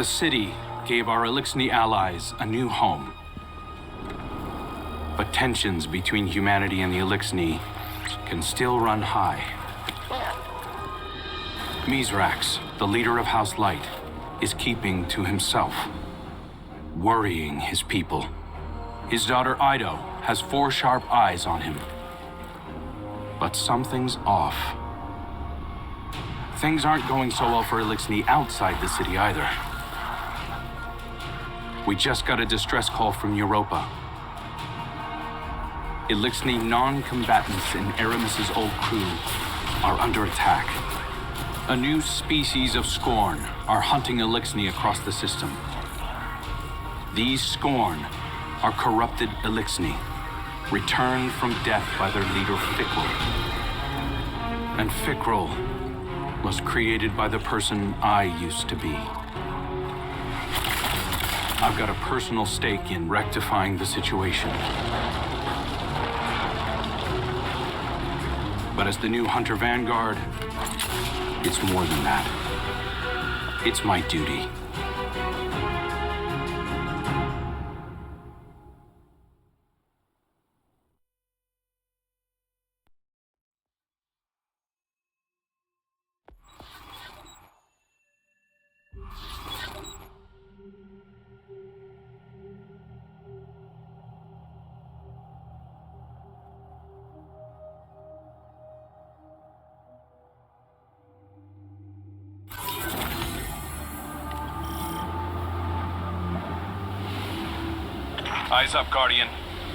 The city gave our Elixni allies a new home. But tensions between humanity and the Elixni can still run high. Mizrax, the leader of House Light, is keeping to himself, worrying his people. His daughter Ido has 4 sharp eyes on him. But something's off. Things aren't going so well for Elixni outside the city either. We just got a distress call from Europa. Elixni non-combatants in Aramis's old crew are under attack. A new species of Scorn are hunting Elixni across the system. These Scorn are corrupted Elixni, returned from death by their leader Fikrul. And Fikrul was created by the person I used to be. I've got a personal stake in rectifying the situation. But as the new Hunter Vanguard, it's more than that. It's my duty. Eyes up, Guardian.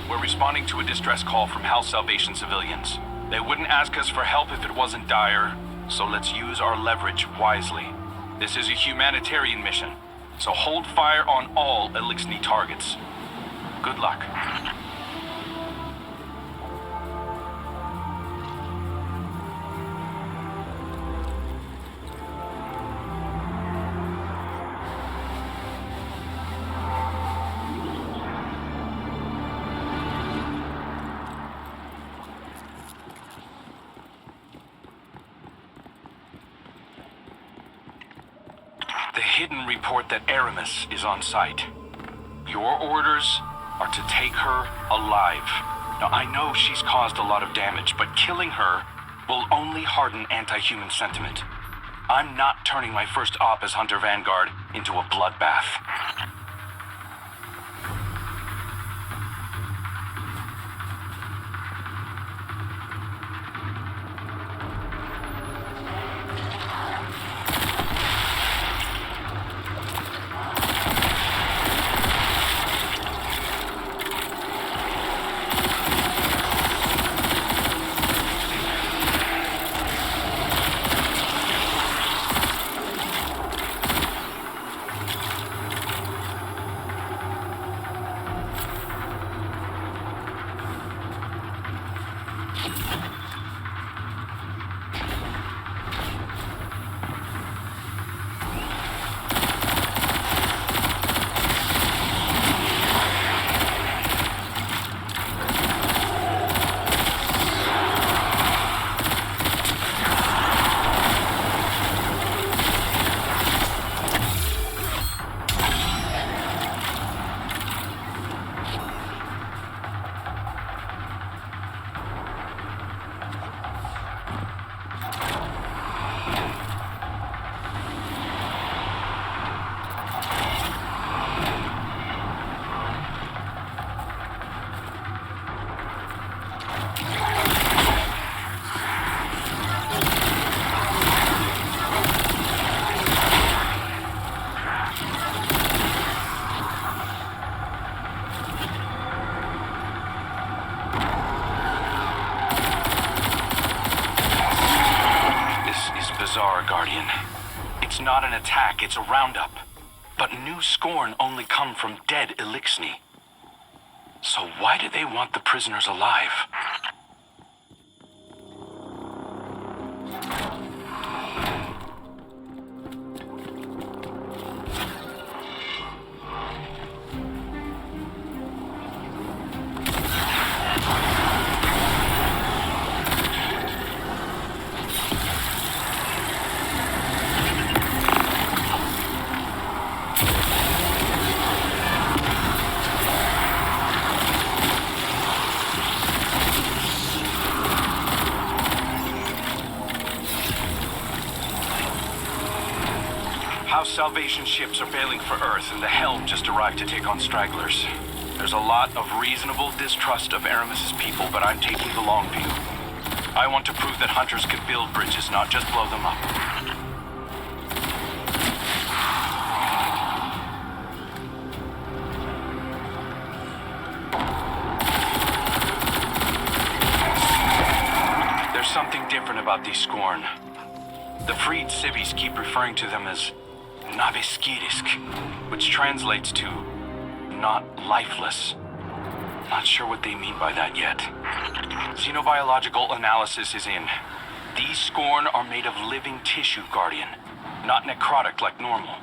We're responding to a distress call from House Salvation civilians. They wouldn't ask us for help if it wasn't dire, so let's use our leverage wisely. This is a humanitarian mission, so hold fire on all Elixni targets. Good luck. The hidden report that Aramis is on site. Your orders are to take her alive. Now, I know she's caused a lot of damage, but killing her will only harden anti-human sentiment. I'm not turning my first op as Hunter Vanguard into a bloodbath. Guardian. It's not an attack, it's a roundup. But new Scorn only come from dead Elixni. So why do they want the prisoners alive? Salvation ships are bailing for Earth, and the Helm just arrived to take on stragglers. There's a lot of reasonable distrust of Aramis's people, but I'm taking the long view. I want to prove that hunters can build bridges, not just blow them up. There's something different about these Scorn. The freed civvies keep referring to them as Naviskirisk, which translates to not lifeless. Not sure what they mean by that yet. Xenobiological analysis is in. These Scorn are made of living tissue, Guardian, not necrotic like normal.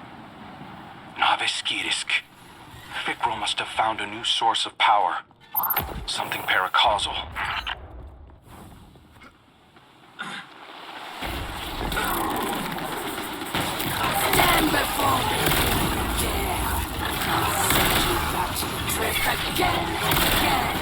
Naviskirisk. Fikrul must have found a new source of power. Something paracausal. Stand before me, dare. I'll send you back to the drift again and again.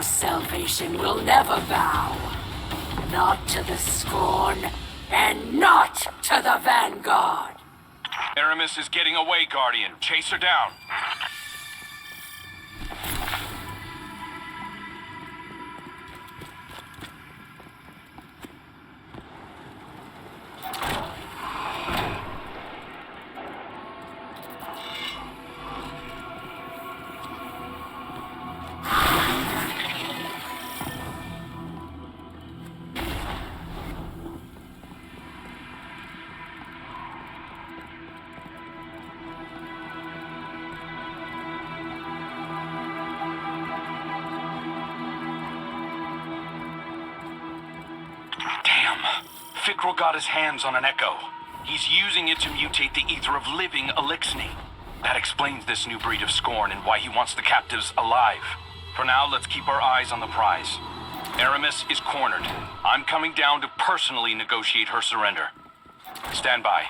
Salvation will never bow. Not to the Scorn, and not to the Vanguard. Aramis is getting away, Guardian. Chase her down. Fikrul got his hands on an echo. He's using it to mutate the ether of living Elixni. That explains this new breed of Scorn and why he wants the captives alive. For now, let's keep our eyes on the prize. Aramis is cornered. I'm coming down to personally negotiate her surrender. Stand by.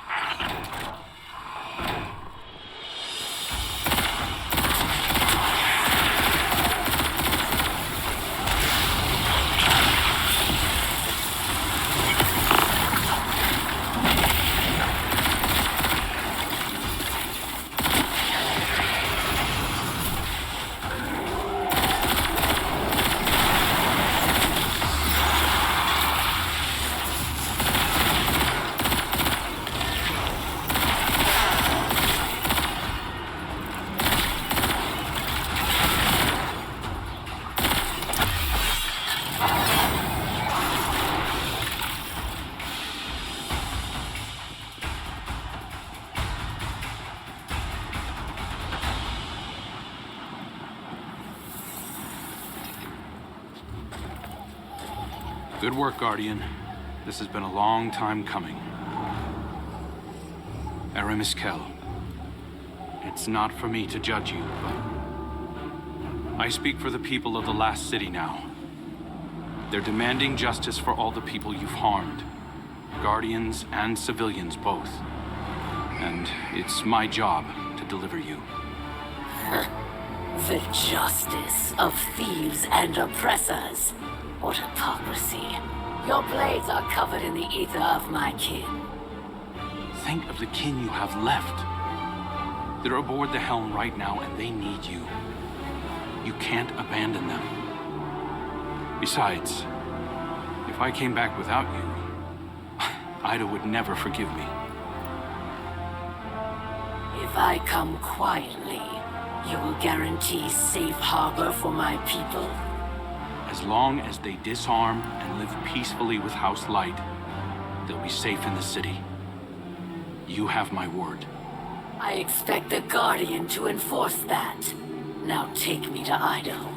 Good work, Guardian. This has been a long time coming. Aramis Kell. It's not for me to judge you, but I speak for the people of the last city now. They're demanding justice for all the people you've harmed. Guardians and civilians both. And it's my job to deliver you. The justice of thieves and oppressors. What hypocrisy. Your blades are covered in the ether of my kin. Think of the kin you have left. They're aboard the helm right now, and they need you. You can't abandon them. Besides, if I came back without you, Ida would never forgive me. If I come quietly, you will guarantee safe harbor for my people? As long as they disarm and live peacefully with House Light, they'll be safe in the city. You have my word. I expect the Guardian to enforce that. Now take me to Idaho.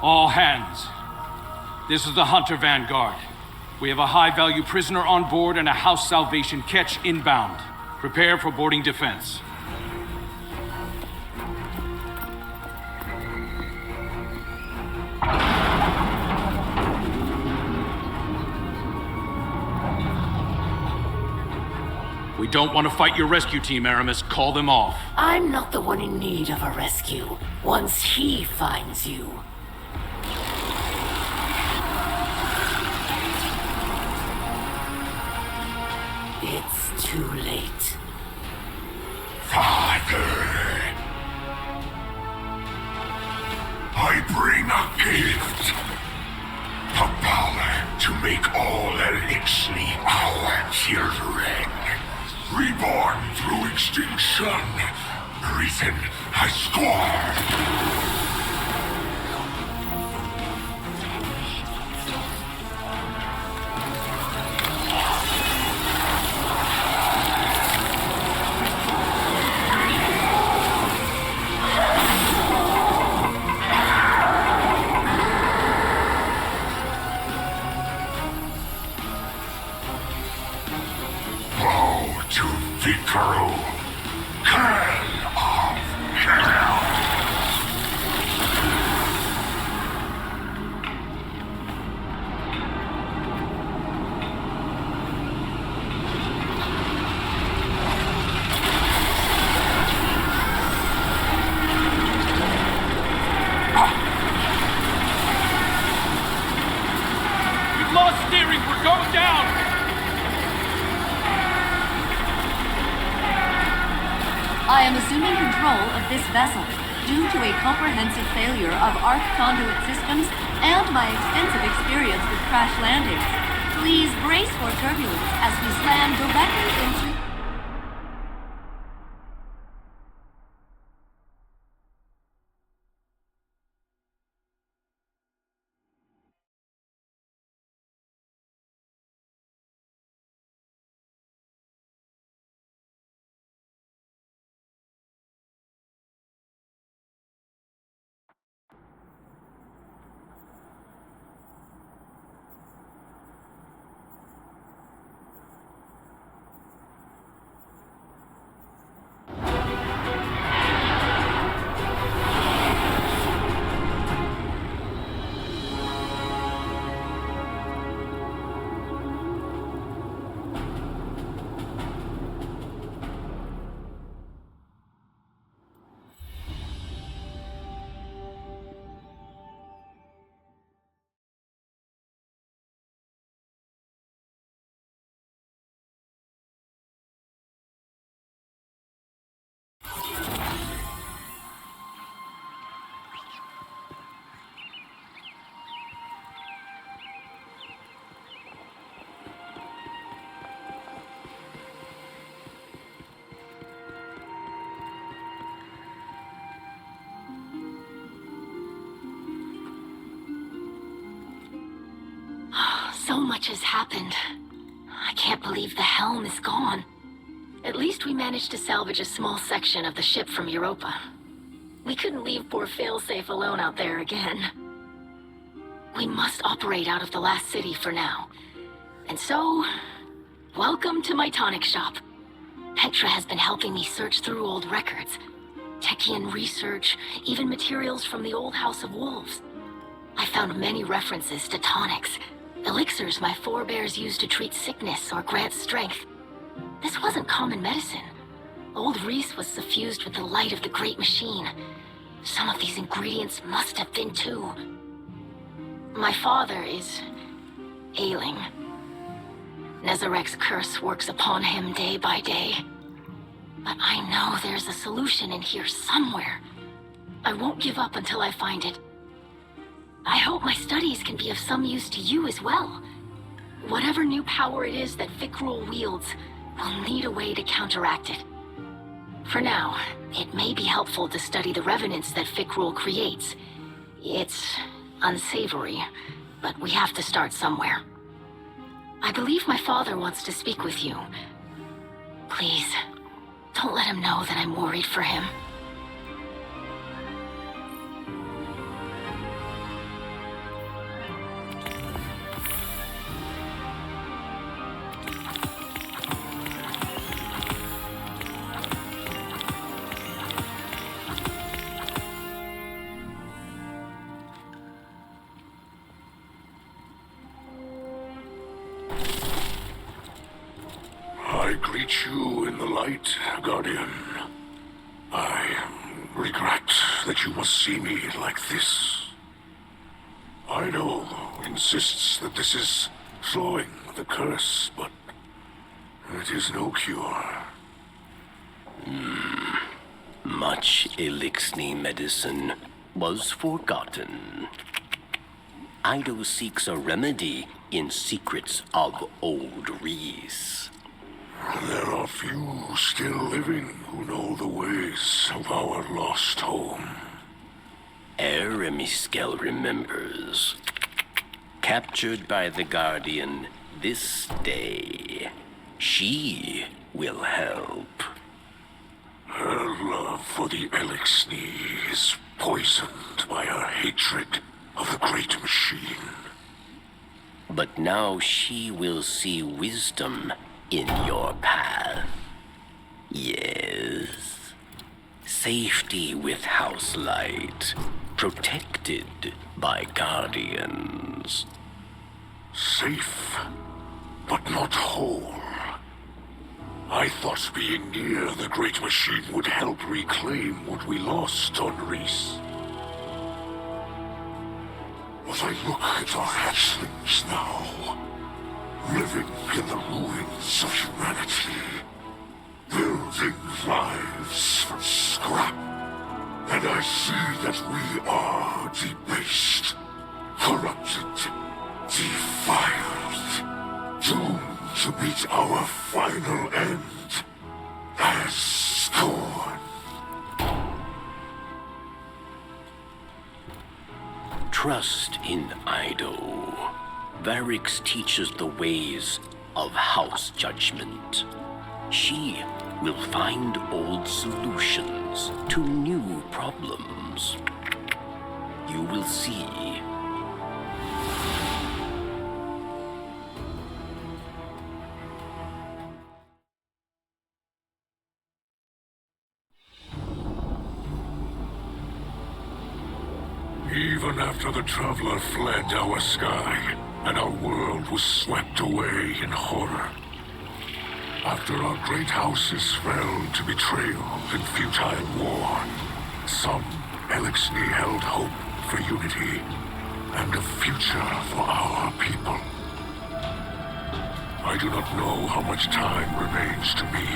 All hands. This is the Hunter Vanguard. We have a high-value prisoner on board and a House Salvation catch inbound. Prepare for boarding defense. We don't want to fight your rescue team, Aramis. Call them off. I'm not the one in need of a rescue. Once he finds you. It's too late. Father, I bring a gift. The power to make all Elixni our children. Reborn through extinction, risen as scorn. Vicaro, Hell of Hell! We've lost steering. We're going down. I am assuming control of this vessel due to a comprehensive failure of arc conduit systems and my extensive experience with crash landings. Please brace for turbulence as we slam directly into... So much has happened. I can't believe the helm is gone. At least we managed to salvage a small section of the ship from Europa. We couldn't leave poor Failsafe alone out there again. We must operate out of the last city for now. And so, welcome to my tonic shop. Petra has been helping me search through old records. Techian research, even materials from the old House of Wolves. I found many references to tonics, elixirs my forebears used to treat sickness or grant strength. This wasn't common medicine. Old Reese was suffused with the light of the Great Machine. Some of these ingredients must have been too. My father is ailing. Nezarek's curse works upon him day by day. But I know there's a solution in here somewhere. I won't give up until I find it. I hope my studies can be of some use to you as well. Whatever new power it is that Fikrul wields, we'll need a way to counteract it. For now, it may be helpful to study the revenants that Fikrul creates. It's unsavory, but we have to start somewhere. I believe my father wants to speak with you. Please, don't let him know that I'm worried for him. I greet you in the light, Guardian. I regret that you must see me like this. Ido insists that this is slowing the curse, but it is no cure. Much Elixni medicine was forgotten. Ido seeks a remedy in secrets of Old Reese. There are few still living who know the ways of our lost home. Eremiskel remembers. Captured by the Guardian this day, she will help. Her love for the Elixni is poisoned by her hatred of the Great Machine. But now she will see wisdom in your path. Yes. Safety with House Light, protected by Guardians. Safe, but not whole. I thought being near the Great Machine would help reclaim what we lost on Reese. But I look at our hatchlings now, living in the ruins of humanity, building lives from scrap. And I see that we are debased, corrupted, defiled, doomed to meet our final end as scorn. Trust in Ido. Varix teaches the ways of house judgment. She will find old solutions to new problems. You will see. Even after the Traveler fled our sky, and our world was swept away in horror. After our great houses fell to betrayal and futile war, some Elixni held hope for unity and a future for our people. I do not know how much time remains to me,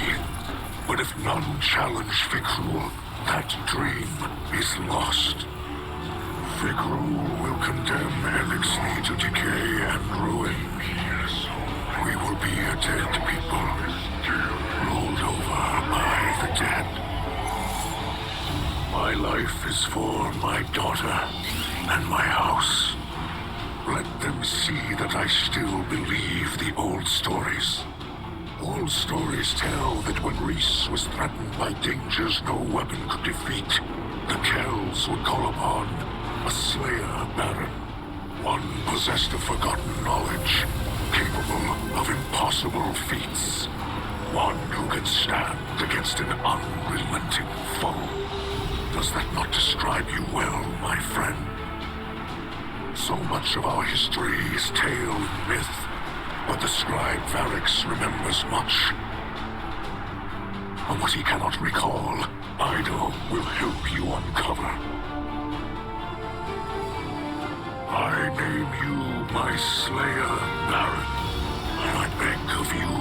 but if none challenge Fikrul, that dream is lost. Fikrul will condemn Elixni to decay and ruin. We will be a dead people, rolled over by the dead. My life is for my daughter and my house. Let them see that I still believe the old stories. Old stories tell that when Reese was threatened by dangers no weapon could defeat, the Kells would call upon a Slayer Baron. One possessed of forgotten knowledge, capable of impossible feats. One who can stand against an unrelenting foe. Does that not describe you well, my friend? So much of our history is tale and myth, but the scribe Varix remembers much. And what he cannot recall, Ido will help you uncover. I name you my Slayer Baron, and I beg of you,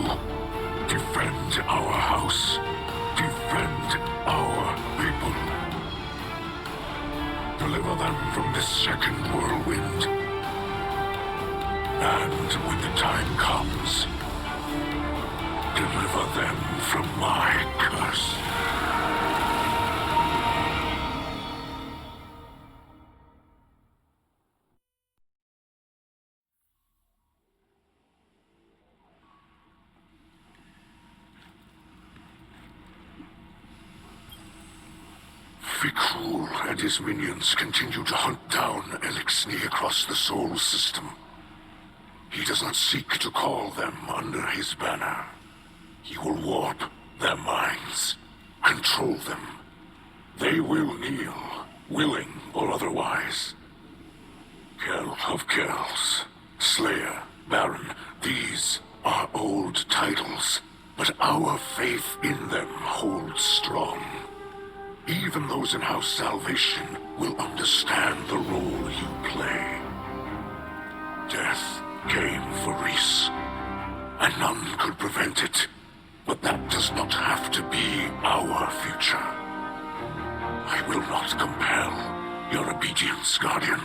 defend our house, defend our people. Deliver them from this second whirlwind. And when the time comes, deliver them from my curse. Fikrul and his minions continue to hunt down Elixni across the Sol system. He does not seek to call them under his banner. He will warp their minds, control them. They will kneel, willing or otherwise. Kell of Kells, Slayer, Baron, these are old titles, but our faith in them holds strong. Even those in House Salvation will understand the role you play. Death came for Reese, and none could prevent it. But that does not have to be our future. I will not compel your obedience, Guardian.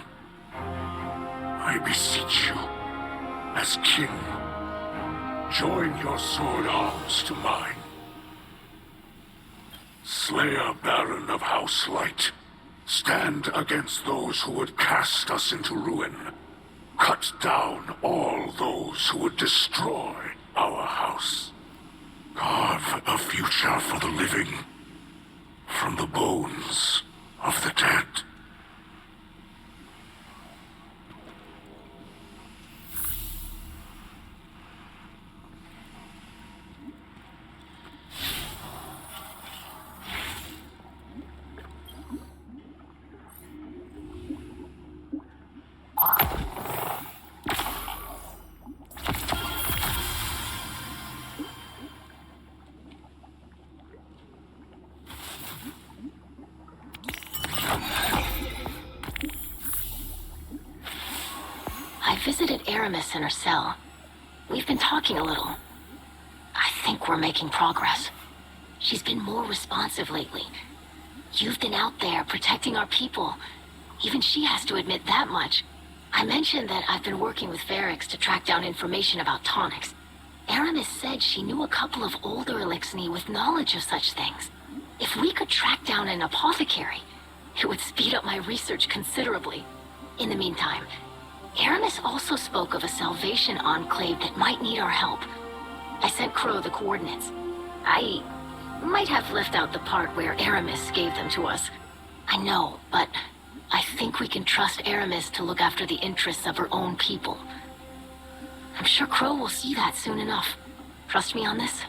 I beseech you, as kin, join your sword arms to mine. Slayer Baron of House Light, stand against those who would cast us into ruin. Cut down all those who would destroy our house. Carve a future for the living from the bones of the dead. I visited Aramis in her cell. We've been talking a little. I think we're making progress. She's been more responsive lately. You've been out there protecting our people. Even she has to admit that much. I mentioned that I've been working with Varix to track down information about tonics. Aramis said she knew a couple of older Elixni with knowledge of such things. If we could track down an apothecary, it would speed up my research considerably. In the meantime, Aramis also spoke of a Salvation enclave that might need our help. I sent Crow the coordinates. I might have left out the part where Aramis gave them to us. I know, but I think we can trust Aramis to look after the interests of her own people. I'm sure Crow will see that soon enough. Trust me on this?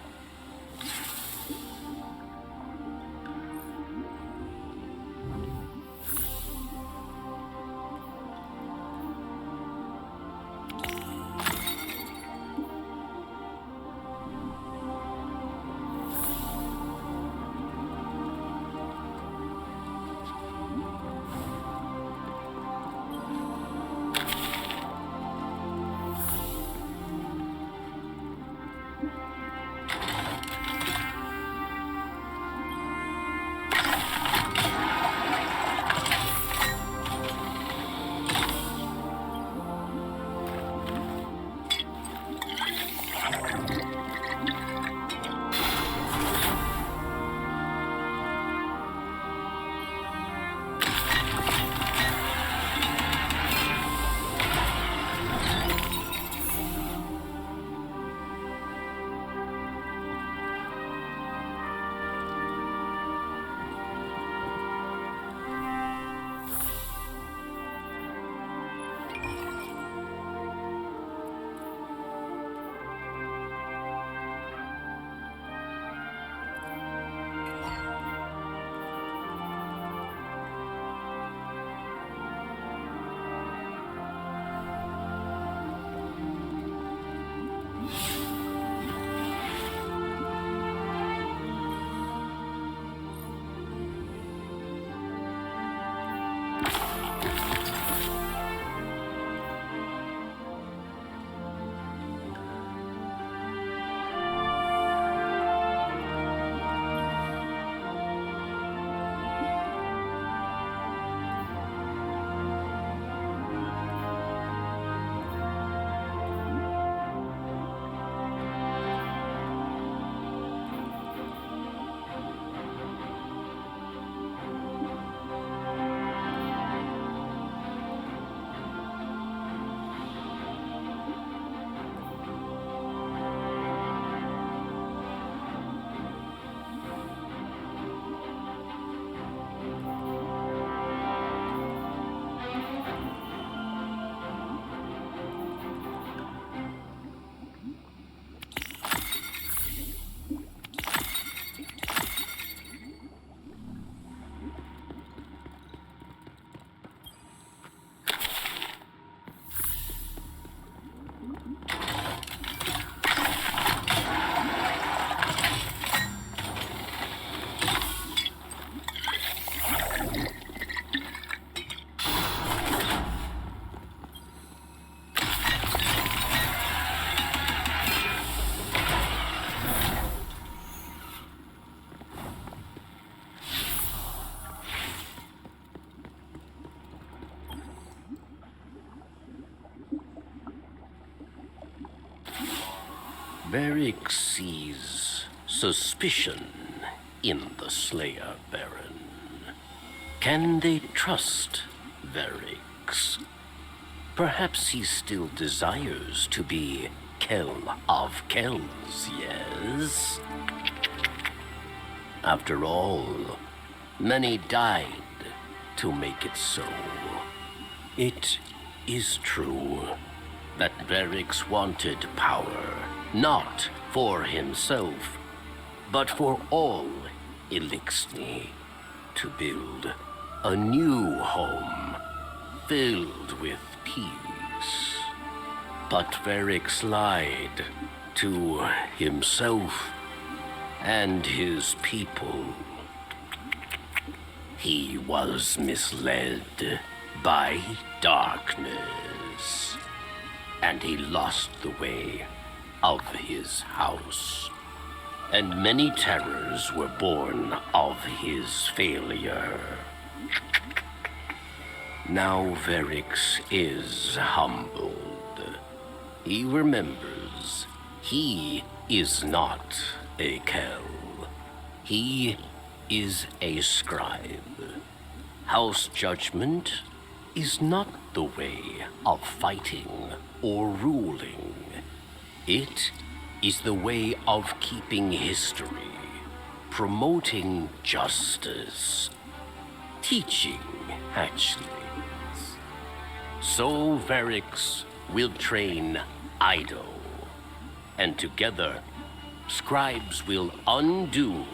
Varric sees suspicion in the Slayer Baron. Can they trust Varric? Perhaps he still desires to be Kell of Kells, yes? After all, many died to make it so. It is true that Varric wanted power, not for himself, but for all Elixni, to build a new home filled with peace. But Varric lied to himself and his people. He was misled by darkness, and he lost the way of his house. And many terrors were born of his failure. Now Varric is humbled. He remembers he is not a Kell. He is a scribe. House judgment is not the way of fighting or ruling. It is the way of keeping history, promoting justice, teaching hatchlings. So Varric will train Ido, and together scribes will undo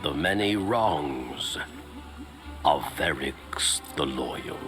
the many wrongs of Varric the Loyal.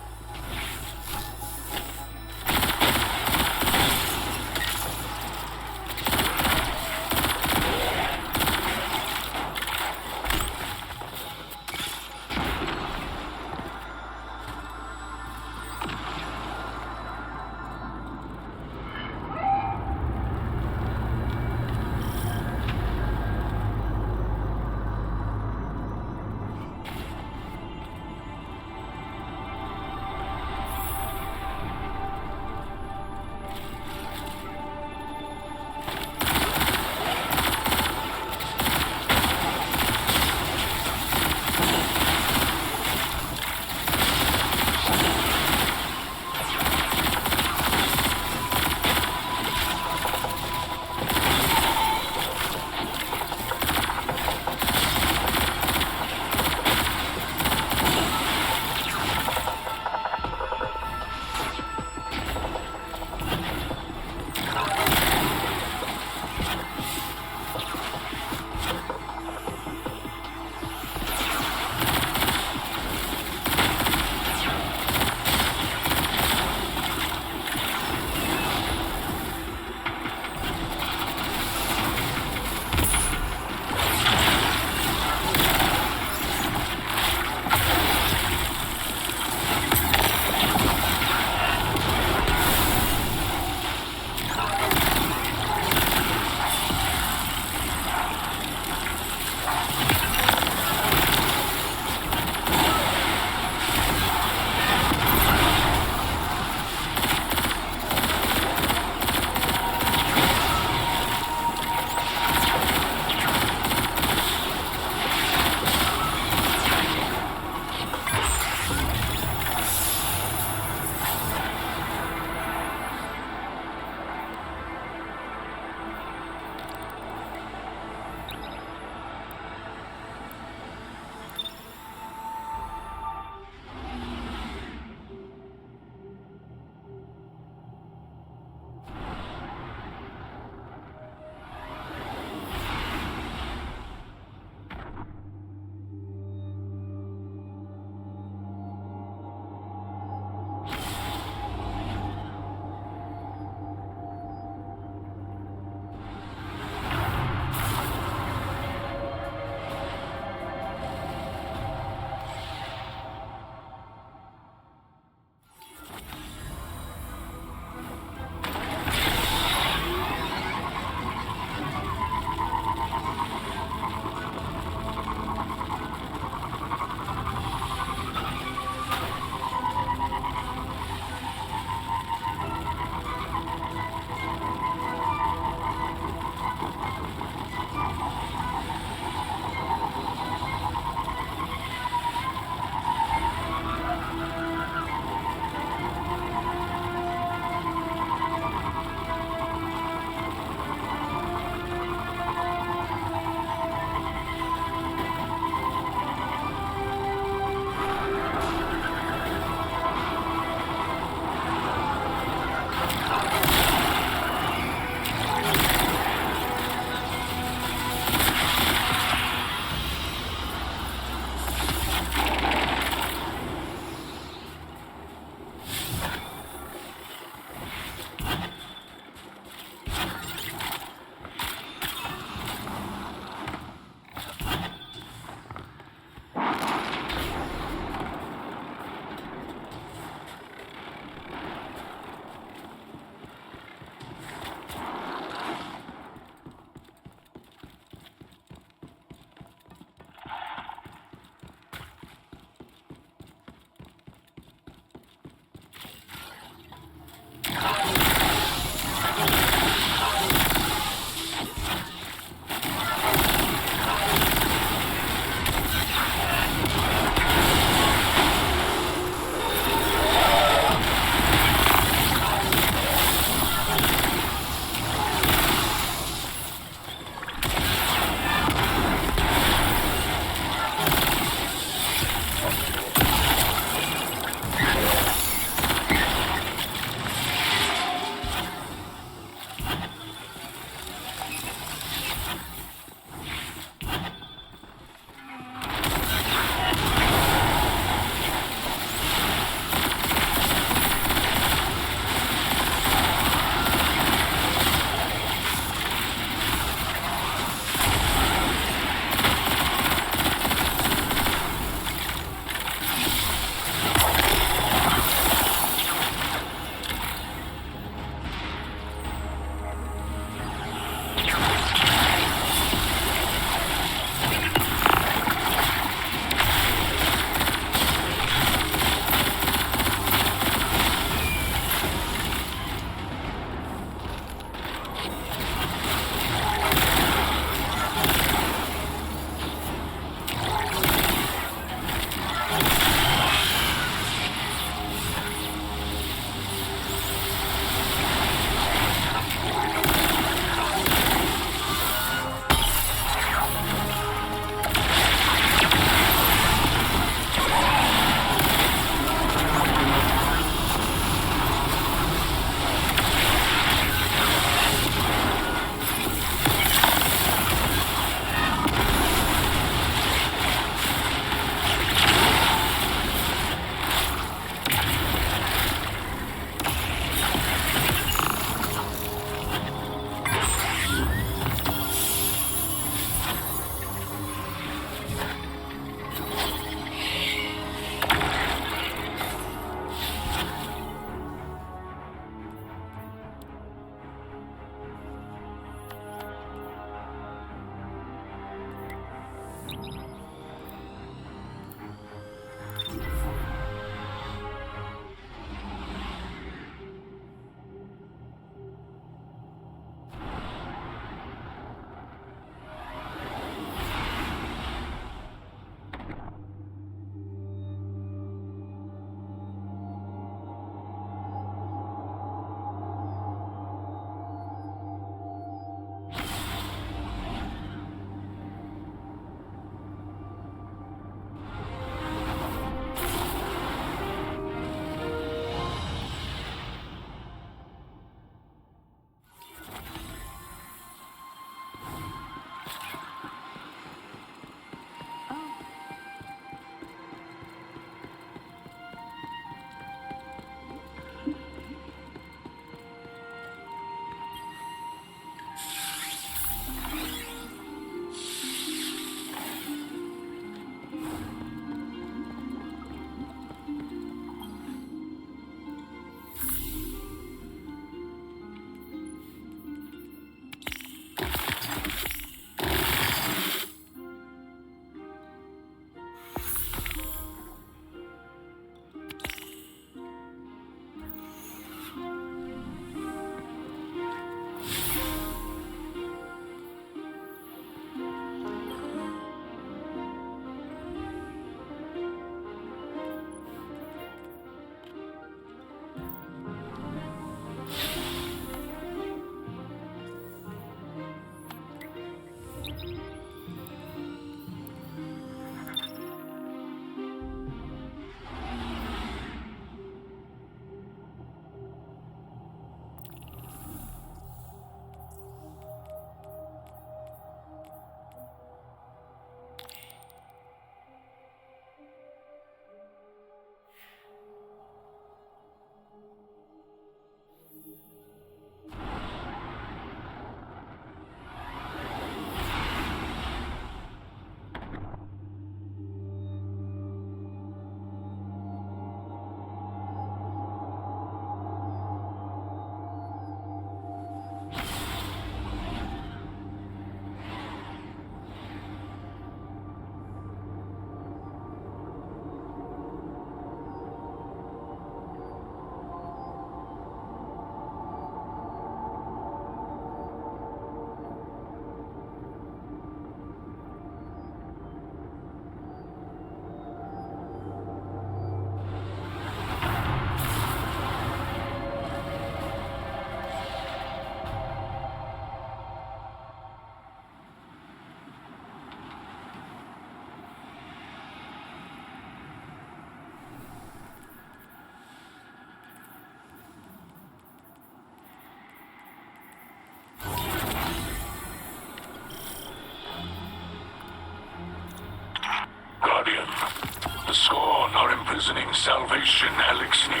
imprisoning Salvation Elixni.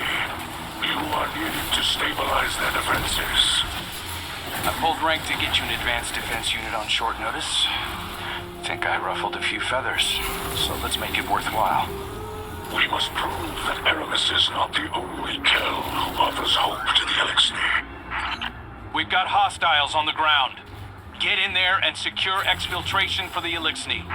You are needed to stabilize their defenses. I pulled rank to get you an advanced defense unit on short notice. Think I ruffled a few feathers, so let's make it worthwhile. We must prove that Aramis is not the only Kell who offers hope to the Elixni. We've got hostiles on the ground. Get in there and secure exfiltration for the Elixni.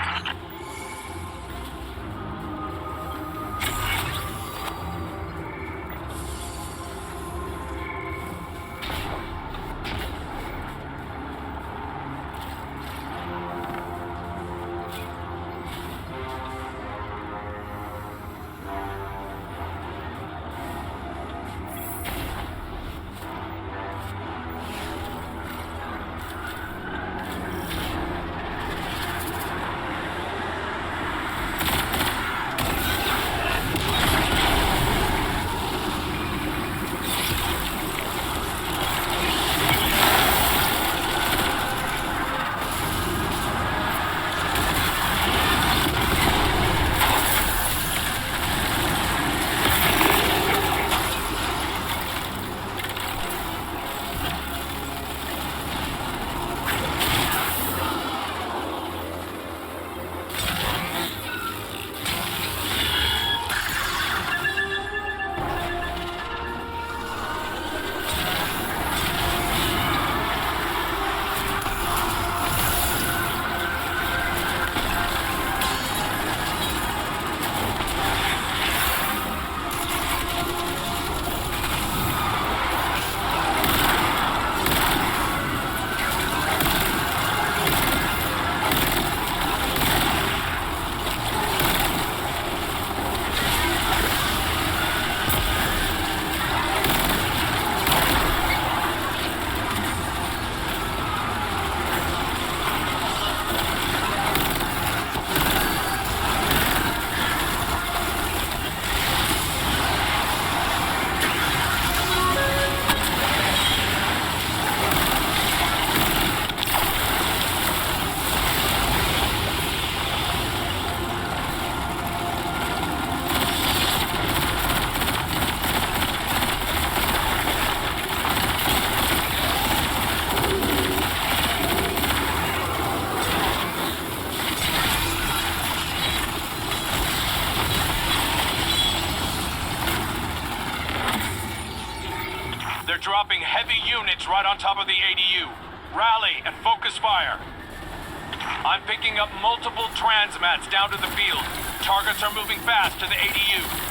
Dropping heavy units right on top of the ADU. Rally and focus fire. I'm picking up multiple transmats down to the field. Targets are moving fast to the ADU.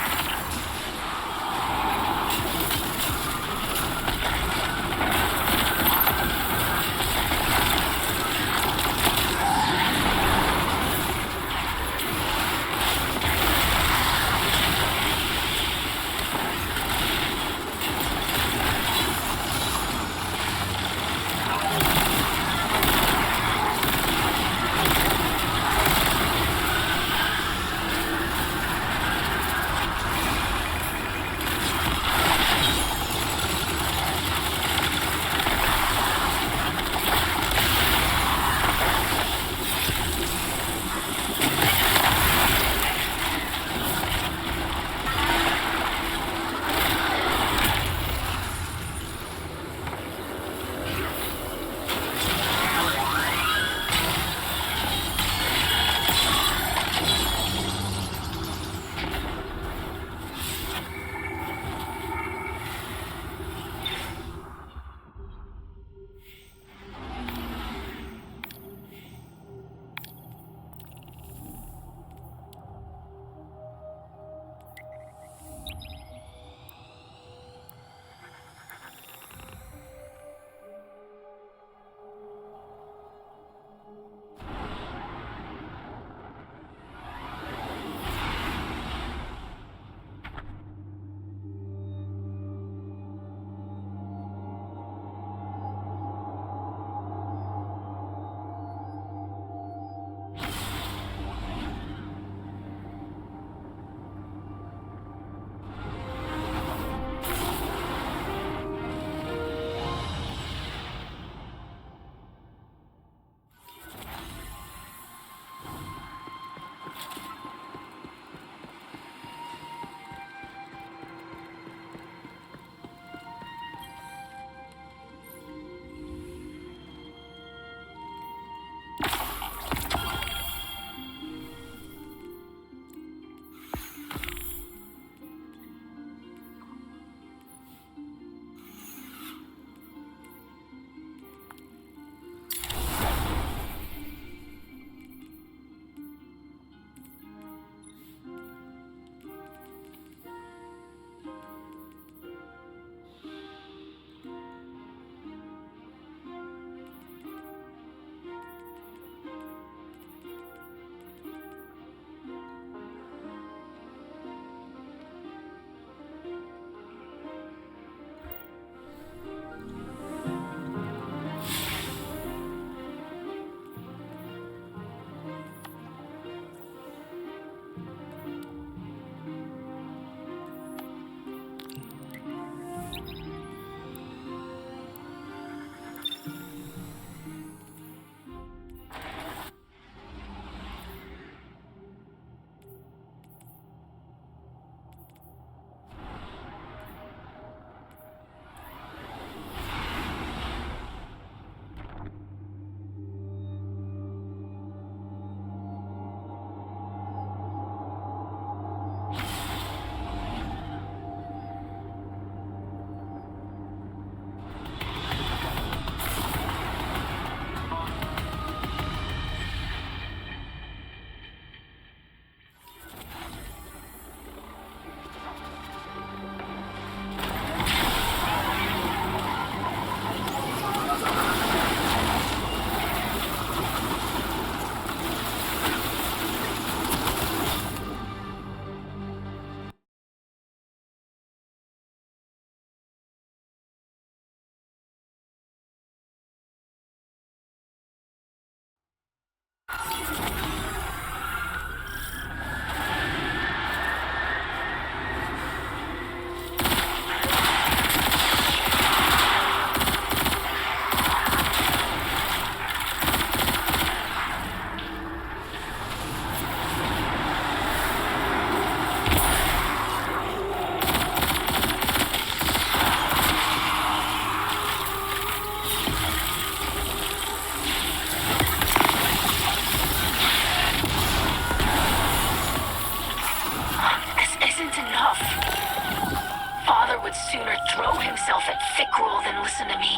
sooner throw himself at Fickrul than listen to me.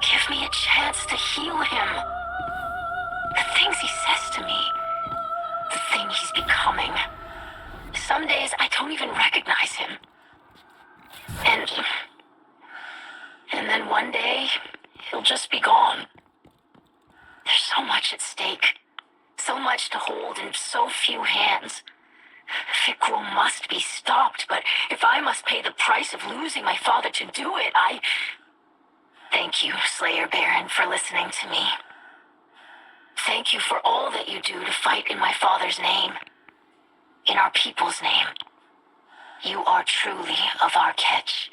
Give me a chance to heal him. The things he says to me, the thing he's becoming. Some days I don't even recognize him. And then one day, he'll just be gone. There's so much at stake. So much to hold in so few hands. Fickrul must be stopped, but if I must pay the price of losing my father to do it, Thank you, Slayer Baron, for listening to me. Thank you for all that you do to fight in my father's name. In our people's name. You are truly of our catch.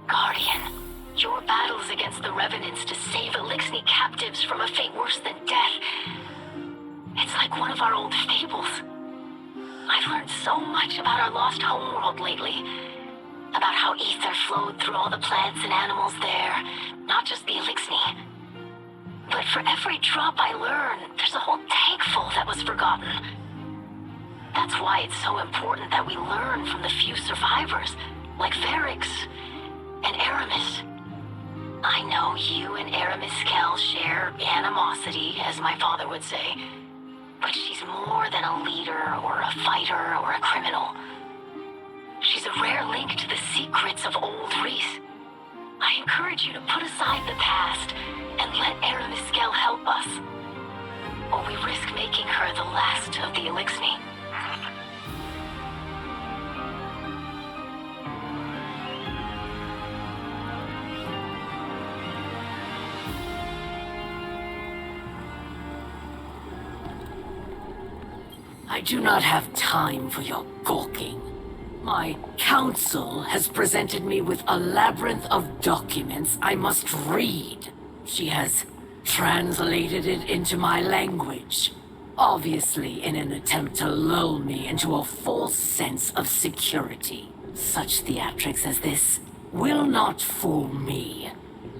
Guardian, your battles against the Revenants to save Elixni captives from a fate worse than death. It's like one of our old fables. I've learned so much about our lost homeworld lately. About how ether flowed through all the plants and animals there, not just the Elixni. But for every drop I learn, there's a whole tank full that was forgotten. That's why it's so important that we learn from the few survivors, like Varix and Aramis. I know you and Aramis Kell share animosity, as my father would say, but she's more than a leader or a fighter or a criminal. She's a rare link to the secrets of old Reese. I encourage you to put aside the past and let Aramis Kell help us, or we risk making her the last of the Elixni. I do not have time for your gawking. My council has presented me with a labyrinth of documents I must read. She has translated it into my language, obviously in an attempt to lull me into a false sense of security. Such theatrics as this will not fool me.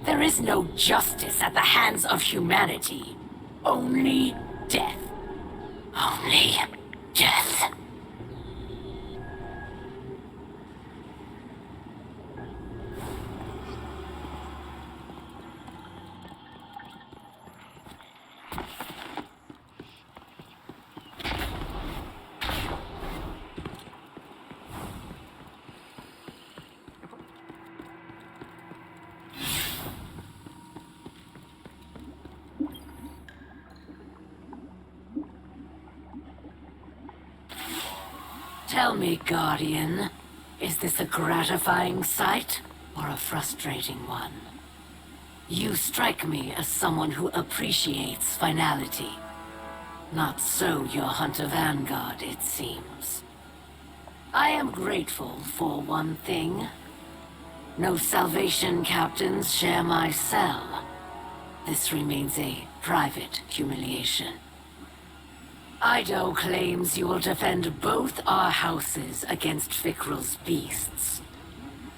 There is no justice at the hands of humanity. Only death. Only death. Tell me, Guardian, is this a gratifying sight or a frustrating one? You strike me as someone who appreciates finality. Not so your Hunter Vanguard, it seems. I am grateful for one thing. No Salvation captains share my cell. This remains a private humiliation. Ido claims you will defend both our houses against Fikrul's beasts.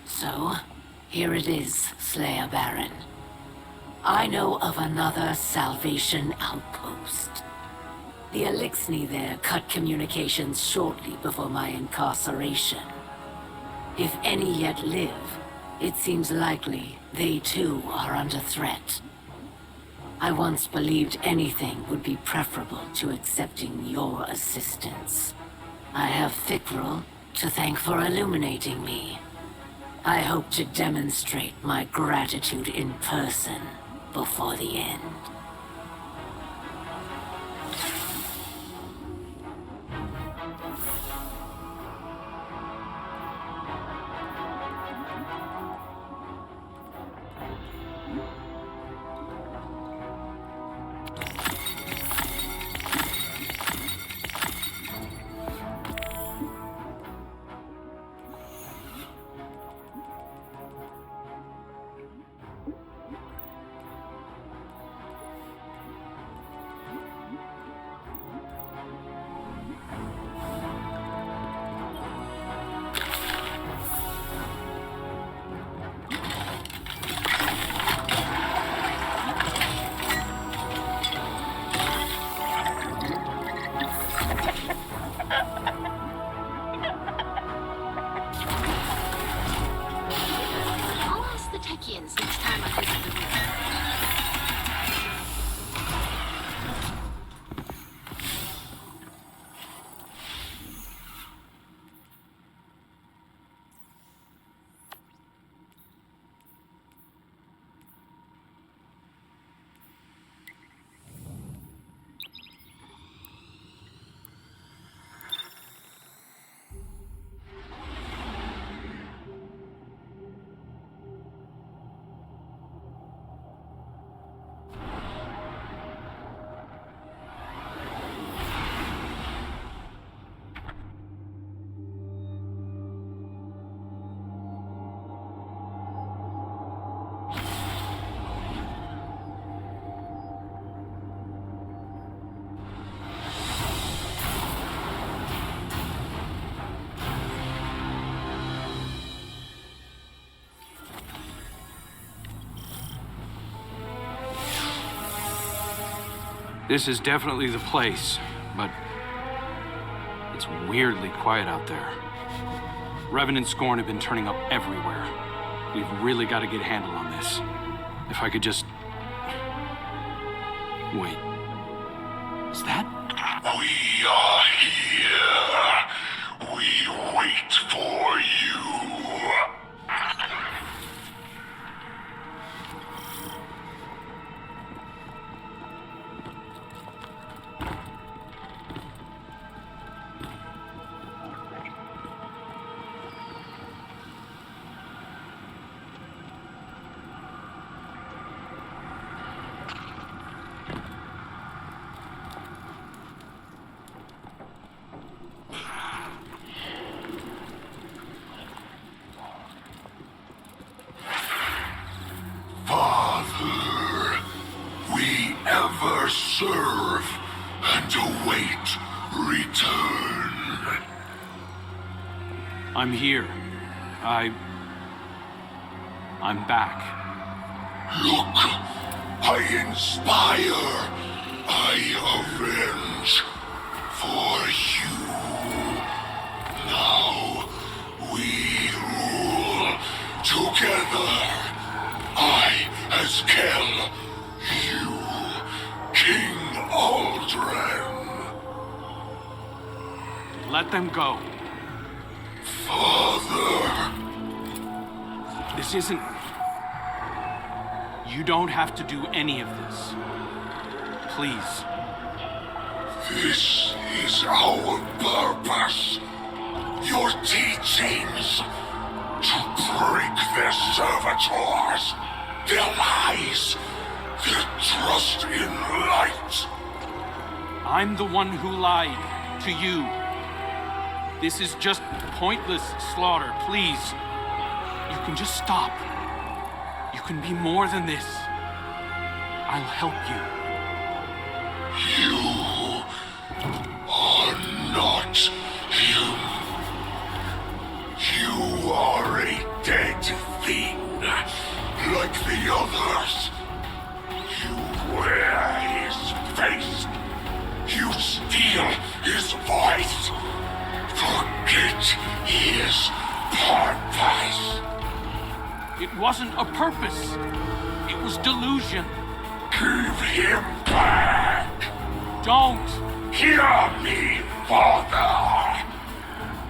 So, here it is, Slayer Baron. I know of another Salvation outpost. The Elixni there cut communications shortly before my incarceration. If any yet live, it seems likely they too are under threat. I once believed anything would be preferable to accepting your assistance. I have Fikrul to thank for illuminating me. I hope to demonstrate my gratitude in person before the end. I'll ask the Techians next time I visit the room. This is definitely the place, but it's weirdly quiet out there. Revenant and Scorn have been turning up everywhere. We've really got to get a handle on this. If I could just... Wait. Is that? We are here. We wait for you. Father, we ever serve and await return. I'm here. I'm back. Look, I inspire, I avenge for you. Now we rule together. I as Kel, you, King Aldren. Let them go. Father, This isn't... You don't have to do any of this. Please. this is our purpose. Your teachings to break their servitors, their lies, their trust in light. I'm the one who lied to you. This is just pointless slaughter, please. You can just stop. You can be more than this. I'll help you. You are not you. You are a dead thing, like the others. You wear his face. You steal his voice. Forget his purpose. It wasn't a purpose. It was delusion. Give him back. Don't. Hear me, Father.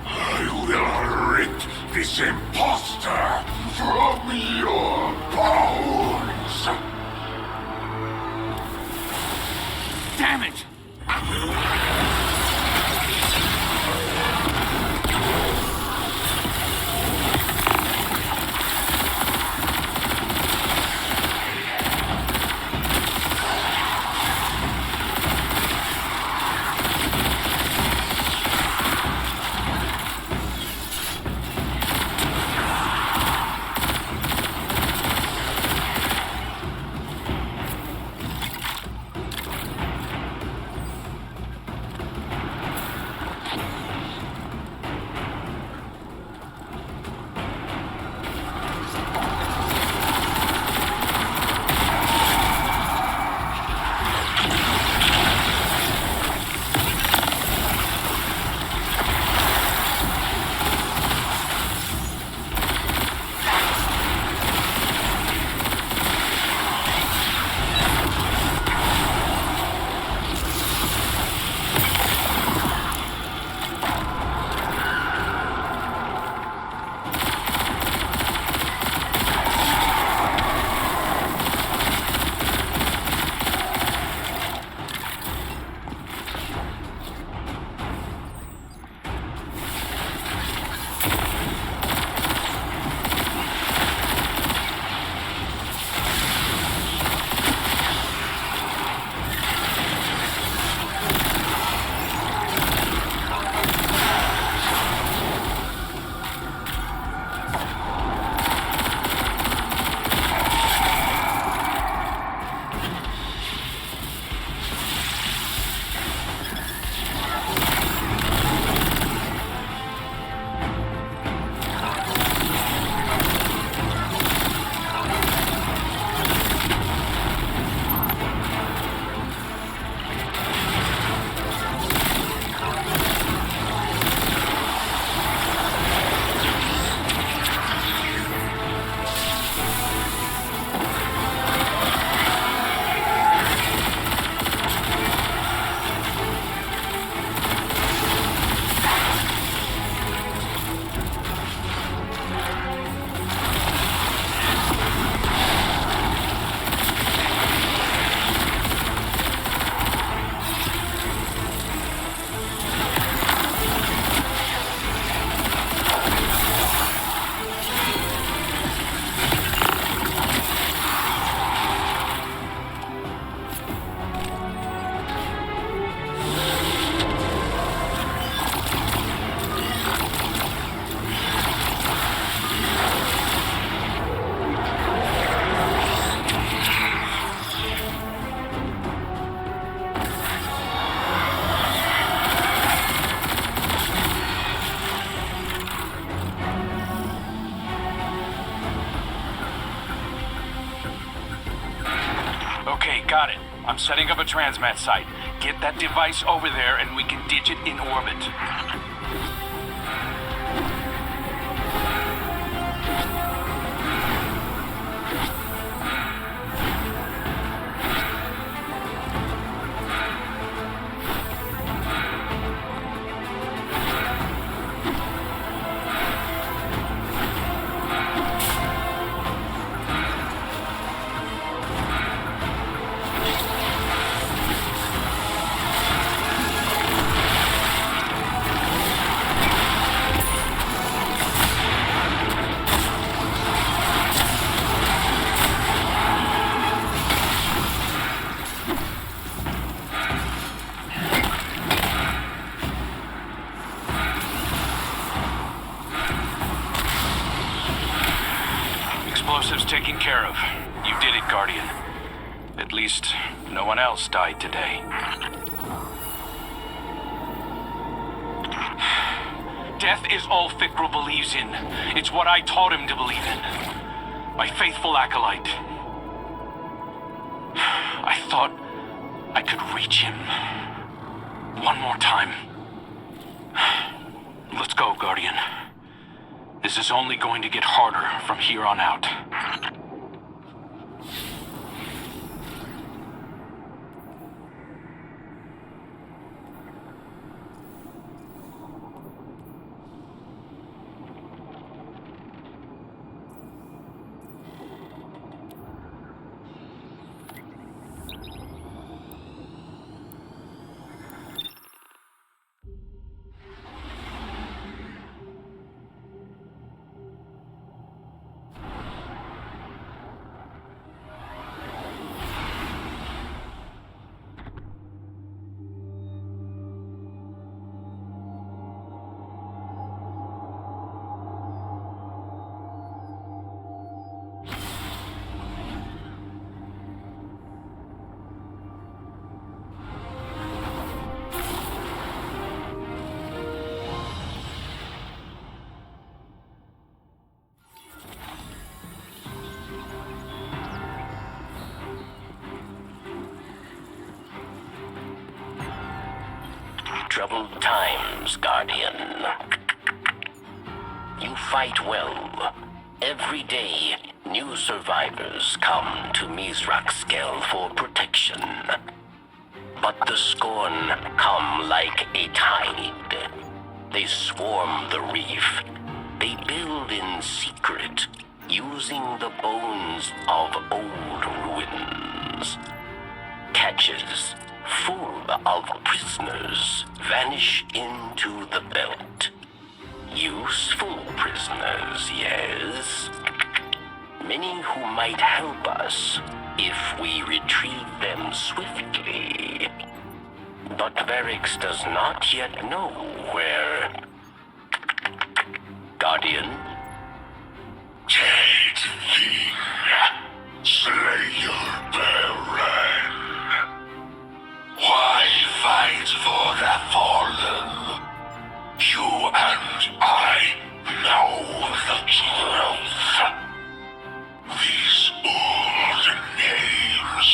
I will rip this impostor from your bones. Damn it! Okay, got it. I'm setting up a transmat site. Get that device over there and we can ditch it in orbit. taken care of. You did it, Guardian. At least, no one else died today. Death is all Fikrul believes in. It's what I taught him to believe in. My faithful acolyte. I thought I could reach him. One more time. Let's go, Guardian. This is only going to get harder from here on out. Troubled times, Guardian. You fight well. Every day, new survivors come to Mizrakskel for protection. But the Scorn come like a tide. They swarm the reef. They build in secret, using the bones of old ruins. Catches full of prisoners vanish into the belt. Useful prisoners, yes. Many who might help us if we retrieve them swiftly. But Varix does not yet know where. Guardian? Jade Thing, Slayer Baron. Why fight for the fallen? You and I know the truth. These old names,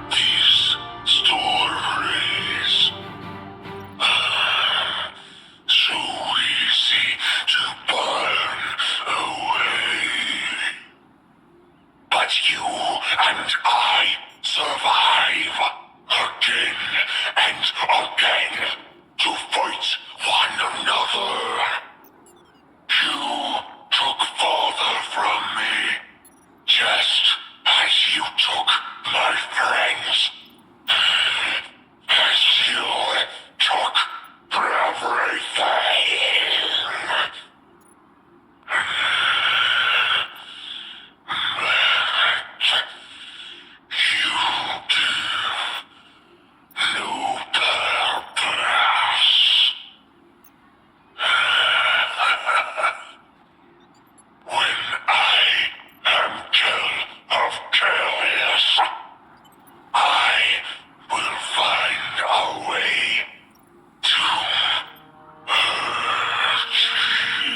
these stories, so easy to burn away. But you and I survive again and again to fight one another. You took father from me, just as you took my friends, as you took everything. You give no purpose. When I am kill of chaos, I will find a way to hurt you.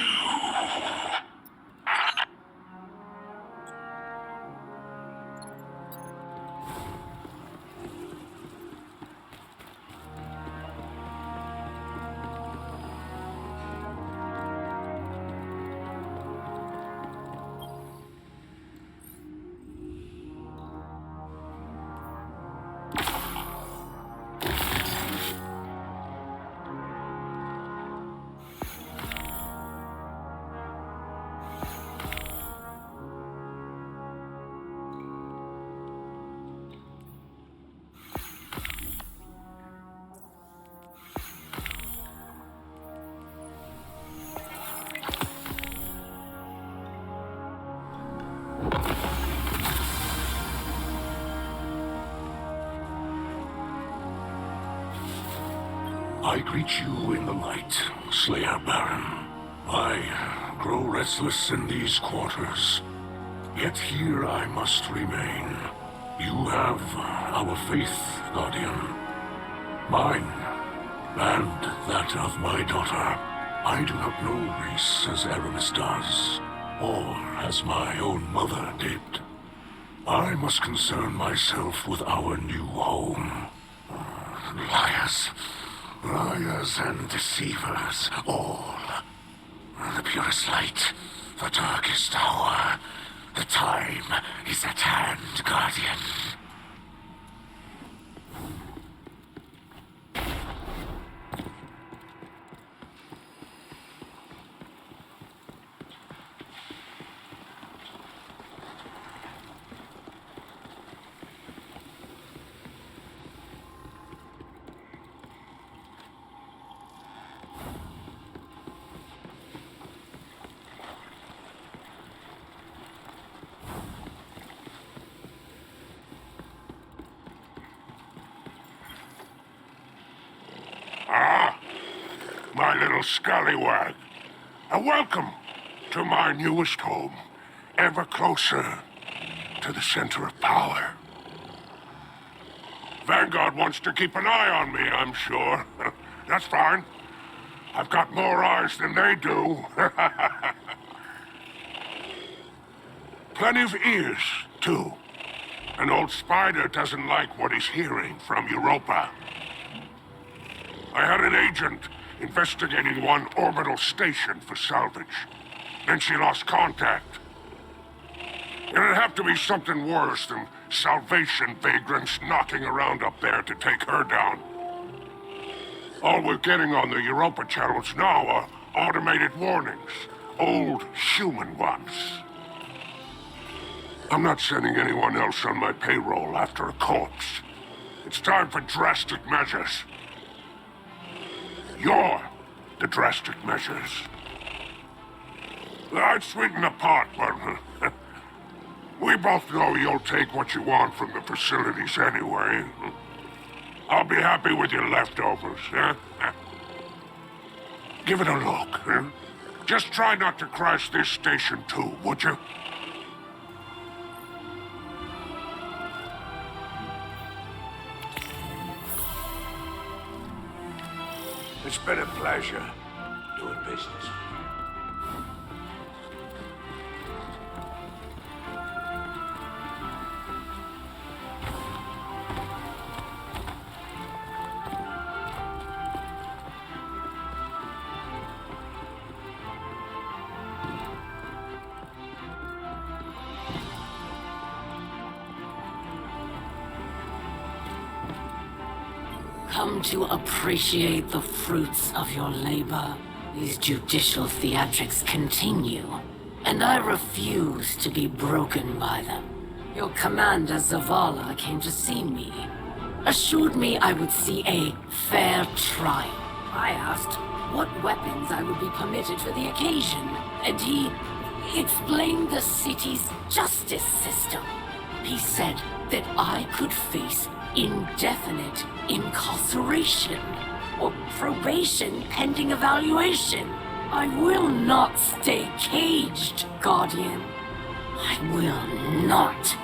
I greet you in the light, Slayer Baron. I grow restless in these quarters. Yet here I must remain. You have our faith, Guardian. Mine, and that of my daughter. I do not know Reese as Aramis does, or as my own mother did. I must concern myself with our new home. Liars. Liars and deceivers, all. The purest light, the darkest hour. The time is at hand, Guardian. My little scallywag. A welcome to my newest home. Ever closer to the center of power. Vanguard wants to keep an eye on me, I'm sure. That's fine. I've got more eyes than they do. Plenty of ears, too. An old spider doesn't like what he's hearing from Europa. I had an agent investigating one orbital station for salvage. Then she lost contact. It'd have to be something worse than Salvation vagrants knocking around up there to take her down. All we're getting on the Europa channels now are automated warnings. Old human ones. I'm not sending anyone else on my payroll after a corpse. It's time for drastic measures. You're the drastic measures. I'd sweeten the pot, but we both know you'll take what you want from the facilities anyway. I'll be happy with your leftovers, huh? Give it a look, huh? Just try not to crash this station too, would you? It's been a pleasure doing business. Come to appreciate the fruits of your labor. These judicial theatrics continue, and I refuse to be broken by them. Your commander, Zavala, came to see me, assured me I would see a fair trial. I asked what weapons I would be permitted for the occasion, and he explained the city's justice system. He said that I could face indefinite incarceration or probation pending evaluation. I will not stay caged, Guardian. I will not